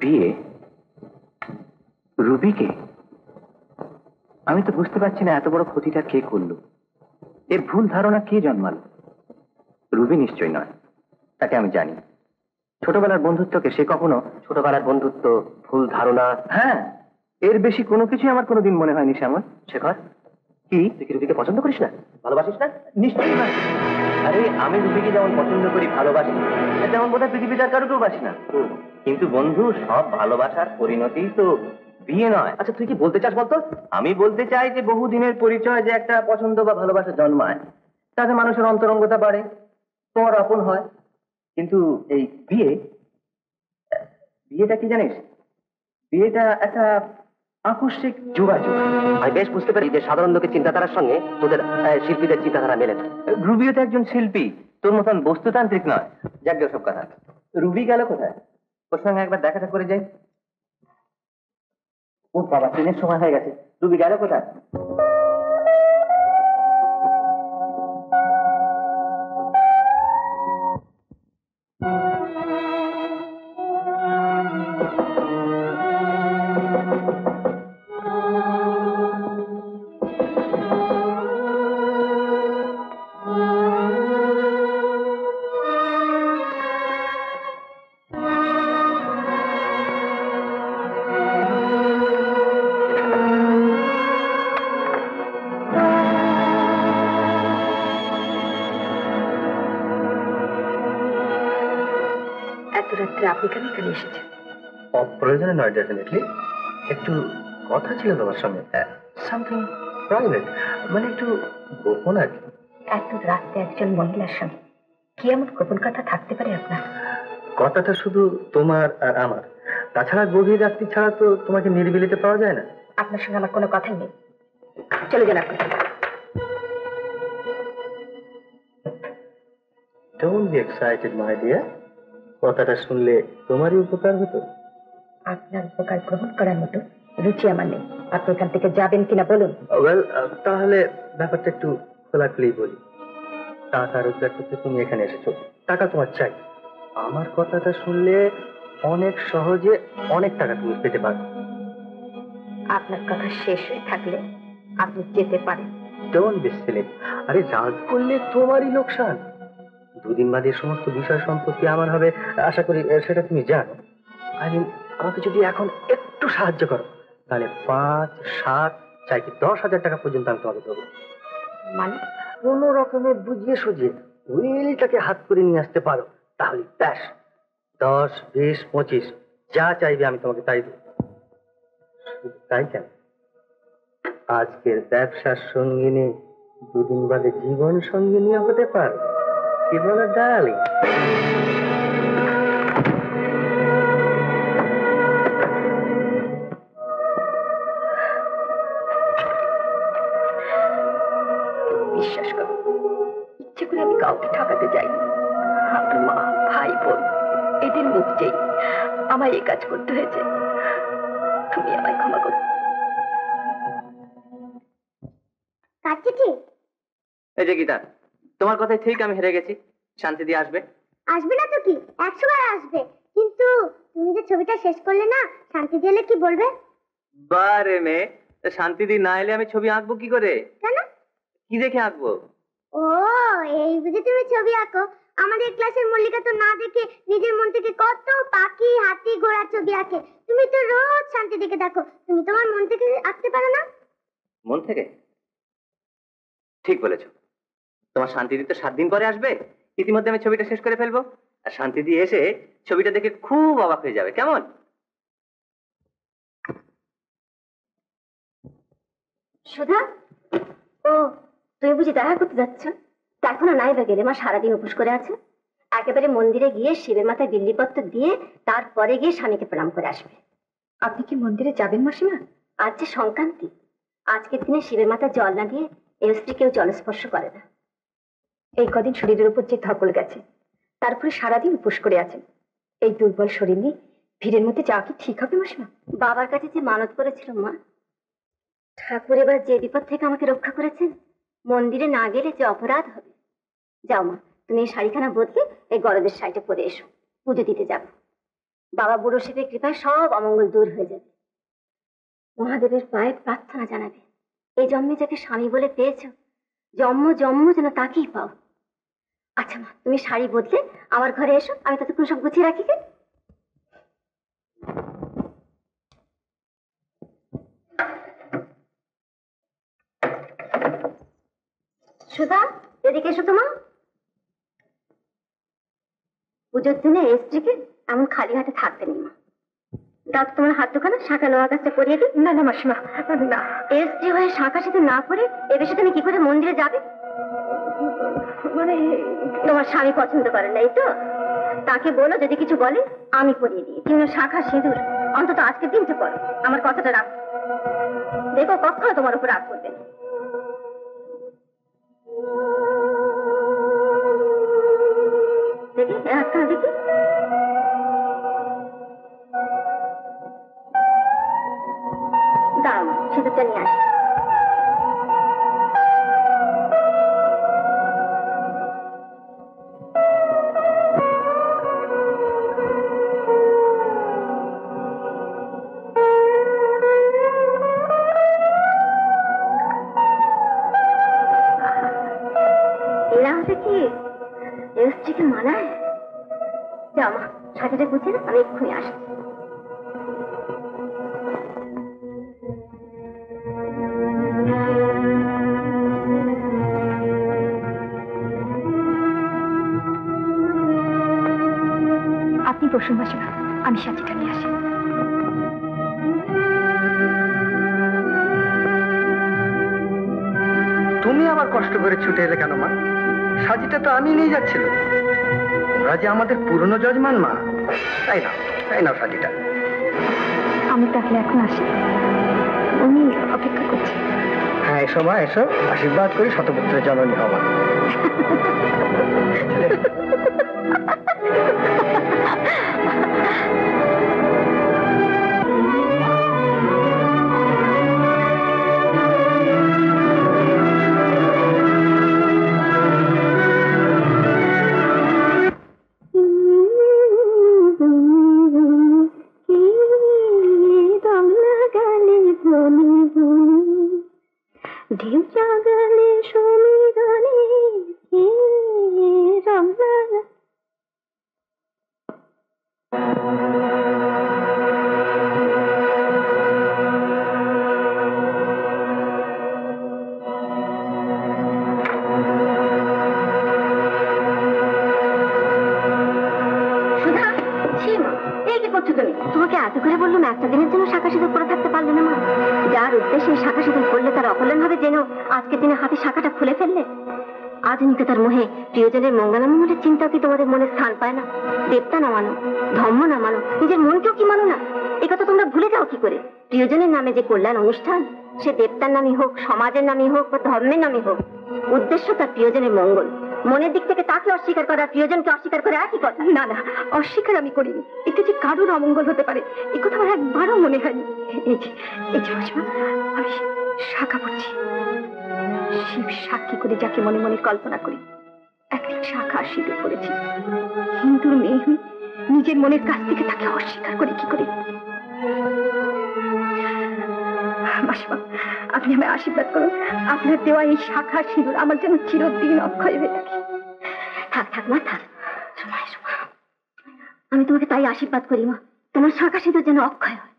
বিয়ে? রুবিকে? আমি তো বুঝতে পারছি না এত বড় ক্ষতিটা কে করলো, এর ভুল ধারণা কে জন্মালো। রুবি নিশ্চয় নয়, তাকে আমি জানি। ছোটবেলার বন্ধুত্বকে সে কখনো ছোটবেলার বন্ধুত্ব, ভুল ধারণা, হ্যাঁ, এর বেশি কোনো কিছুই আমার কোনোদিন মনে হয়নি। শ্যামল, শেখর, কি তুই কি রুবিকে পছন্দ করিস না, ভালোবাসিস না? নিশ্চয়ই না। আরে আমি রুবিকে যেমন পছন্দ করি, ভালোবাসি, তেমন বোধহয় পৃথিবীতে আর কারোকেও বাসি না। কিন্তু বন্ধু, সব ভালোবাসার পরিণতি তো বিয়ে নয়। আচ্ছা তুই কি বলতে চাস বলতো? আমি বলতে চাই যে বহুদিনের পরিচয় যে একটা পছন্দ বা ভালোবাসা জন্মায়, তাতে মানুষের অন্তরঙ্গতা বাড়ে, পর আপন হয়। কিন্তু এই বিয়ে, বিয়েটা কি জানিস? বিয়েটা একটা আকস্মিক যোগাযোগ। আমি বেশ বুঝতে পারি যে সাধারণ লোকের চিন্তাধারার সঙ্গে তোদের শিল্পীদের চিন্তাধারা মেলে না। রুবিও তো একজন শিল্পী, তোর মতন বস্তুতান্ত্রিক নয়। যাক গে সব কথা, রুবি গেল কোথায়? ওর সঙ্গে একবার দেখাটা করে যাই। ও বাবা, ট্রেনের সময় হয়ে গেছে, রুবি গেল কোথায়? এত রাত্রে আপনি কেন এখানে এসেছেন? অপ্রয়োজনে নয়, ডেফিনেটলি। একটু কথা ছিল তোমার সঙ্গে, সামথিং প্রাইভেট, মানে একটু গোপন আর কি। এত রাত্রে একজন মহিলার সঙ্গে কি এমন গোপন কথা থাকতে পারে আপনার? কথাটা শুধু তোমার আর আমার, তাছাড়া গভীর রাত্রি ছাড়া তো তোমাকে নিরিবিলিতে পাওয়া যায় না। আপনার সঙ্গে আমার কোনো কথাই নেই, চলে যান আপনি। Don't be excited my dear, কথাটা শুনলে তোমারই উপকার হতো। আপনার উপকার গ্রহণ করার মতো রুচি আমার নেই। আপনি এখান থেকে যাবেন কিনা বলুন। ওয়েল, তাহলে ব্যাপারটা একটু খোলাখুলি বলি। টাকা রোজগার করতে তুমি এখানে এসেছো, টাকা তোমার চাই। আমার কথাটা শুনলে অনেক সহজে অনেক টাকা তুমি পেতে পারো। আপনার কথা শেষ হয়ে থাকলে আপনি যেতে পারেন। Don't be silly. আরে রাগ করলে তোমারই লোকসান। দুদিন বাদে সমস্ত বিষয় সম্পত্তি আমার হবে, আশা করি সেটা তুমি জানো। আই মিন, আমাকে যদি এখন একটু সাহায্য করো, তাহলে 5, 7, চাই কি 10,000 টাকা পর্যন্ত আমি তোমাকে দেবো। মানে? কোনো রকমে বুঝিয়ে সুঝিয়ে উইলটাকে হাত করে নিয়ে আসতে পারো, তাহলে ব্যাস 10, 20, 25 যা চাইবে আমি তোমাকে তাই দেবো। তাই কেন, আজকের ব্যবসার সঙ্গিনী দুদিন বাদে জীবন সঙ্গিনী হতে পারে, কি বলো ডার্লিং? বিশ্বাস করো, ইচ্ছে করে আমি কাউকে ঠকাতে যাইনি। আমার মা, ভাই, বোন, এদের মুখ চেয়ে আমায় এই কাজ করতে হয়েছে। তুমি আমায় ক্ষমা করো। এই যে গীতা, তোমার কথাই ঠিক, আমি হেরে গেছি। শান্তি দিয়ে আসবে? আসবে না তো কি, 100 বার আসবে। কিন্তু তুমি যে ছবিটা শেষ করলে না, শান্তি দিলে কি বলবে? বারে মেয়ে, শান্তি দি না এলে আমি ছবি আঁকবো কি করে? কেন? কি দেখে আঁকবো? ও, এই বুঝে তুমি ছবি আঁকো। আমাদের ক্লাসের মল্লিকা তো না দেখে নিজের মন থেকে কত পাখি, হাতি, ঘোড়া ছবি আঁকে। তুমি তো রোজ শান্তি দিকে দেখো, তুমি তোমার মন থেকে আঁকতে পারো না? মন থেকে? ঠিক বলেছো। তোমার শান্তি দি তো 7 দিন পরে আসবে, ইতিমধ্যে আমি ছবিটা শেষ করে ফেলবো, আর শান্তি দি এসে ছবিটা দেখে খুব অবাক হয়ে যাবে। কেমন? সুধা, ও তুমি বুঝি দেখা করতে যাচ্ছ? এখনো নাই বা গেলে, মা সারাদিন উপোস করে আছে। একেবারে মন্দিরে গিয়ে শিবের মাথায় বিল্লিপত্র দিয়ে তারপরে গিয়ে স্বামীকে প্রণাম করে আসবে। আপনি কি মন্দিরে যাবেন মাসিমা? আজ যে সংক্রান্তি, আজকের দিনে শিবের মাথায় জল না দিয়ে এই স্ত্রী কেউ জলস্পর্শ করে না। এই কদিন শরীরের উপর যে ধকল গেছে, তারপরে সারাদিন উপোস করে আছেন। এই দুর্বল শরীর নিয়ে ভিড়ের মধ্যে যাওয়া কি ঠিক হবে মাসিমা? বাবার কাছে যে মানত করেছিল মা, ঠাকুর এবার যে বিপদ থেকে আমাকে রক্ষা করেছেন, মন্দিরে না গেলে যে অপরাধ হবে। যাও মা, তুমি এই শাড়িখানা বদলে এই গরদের শাড়িটা পরে এসো, পুজো দিতে যাবো। বাবা বুড়ো শিবের কৃপায় সব অমঙ্গল দূর হয়ে যাবে। মহাদেবের পায়ে প্রার্থনা জানাবে, এই জন্মে যাকে স্বামী বলে পেয়েছ, জন্ম জন্ম যেন তাকেই পাও। আচ্ছা মা, তুমি শাড়ি বদলে আমার ঘরে এসো, আমি ততক্ষণ সব গুছিয়ে রাখি। সুধা, এদিকে এসো। তোমার পুজোর দিনে এই স্ত্রীকে এমন খালি হাতে থাকতে নেই মা। দাও তোমার হাত দোকানে শাঁখা নেওয়ার কাজটা করিয়ে দিই। না না মাসিমা, না। এই স্ত্রী হয়ে শাঁখা সাথে না করে এ বেশি তুমি কি করে মন্দিরে যাবে? মানে তোমার স্বামী পছন্দ করে না, এই তো? তাকে বলো যদি কিছু বলে আমি করিয়ে দিই। তুমি শাঁখা সিঁদুর অন্তত আজকের দিনটা করো, আমার কথাটা রাখো। দেখো কখনো তোমার উপর রাগ করবে না। দেখি হাতখানা দেখি। দাঁড়াও, সিঁদুরটা নিয়ে আসি। এরা হচ্ছে কি স্ত্রীকে মানায়? যাও মা, শাড়িটা গুছিয়ে না, আমি এক্ষুনি আসছি। আপনি বসুন মাসিমা, আমি সাজিটা নিয়ে আসি। তুমি আবার কষ্ট করে ছুটে এলে কেন মা? সাজিটা তো আমি নিয়ে যাচ্ছিল। ওরা যে আমাদের পুরনো যজমান মা। তাই না, তাই না সাজিটা? আমি তাহলে এখন আসি, উনি অপেক্ষা করছি। হ্যাঁ এসো মা, এসো, আশীর্বাদ করি শতপুত্রের জননী হওয়া। ঢেউ জাগালে সমীরণে রঙা। তোমাকে এত করে বললাম, একটা দিনের জন্য শাঁখা সিঁদুর পরে থাকতে পারলে না মা? যার উদ্দেশ্যে শাঁখা সিঁদুর করলে তার অকল্যাণ হবে জেনেও আজকের দিনে হাতে শাঁখাটা খুলে ফেললে। আধুনিকতার মোহে প্রিয়জনের মঙ্গলামঙ্গলের চিন্তাও কি তোমাদের মনে স্থান পায় না? দেবতা না মানো, ধর্ম না মানো, নিজের মনকেও কি মানো না? এই কথা তোমরা ভুলে যাও কি করে? প্রিয়জনের নামে যে কল্যাণ অনুষ্ঠান, সে দেবতার নামই হোক, সমাজের নামই হোক বা ধর্মের নামই হোক, উদ্দেশ্য তার প্রিয়জনের মঙ্গল। মনের দিক থেকে তাকে অস্বীকার করা, প্রিয়জনকে অস্বীকার করে একই কথা। না না, অস্বীকার আমি করিনি। এতে যে কারোর অমঙ্গল হতে পারে এ কথা আমার একবারও মনে হয়নি। এই যে মাসিমা, আমি শাঁখা পড়ছি। শিব সাক্ষী করে যাকে মনে মনে কল্পনা করি, একদিন শাঁখা সিঁদুর পড়েছি। হিন্দুর মেয়ে হয়ে নিজের মনের কাছ থেকে তাকে অস্বীকার করে কি করে? মাসিমা, আপনি আমায় আশীর্বাদ করুন, আপনার দেওয়া এই শাঁখা সিঁদুর আমার যেন চিরদিন অক্ষয় হয়ে থাকে। থাক থাক মা, থাক। সময় সময় আমি তোমাকে তাই আশীর্বাদ করি মা, তোমার শাঁখা সিঁদুর যেন অক্ষয় হয়।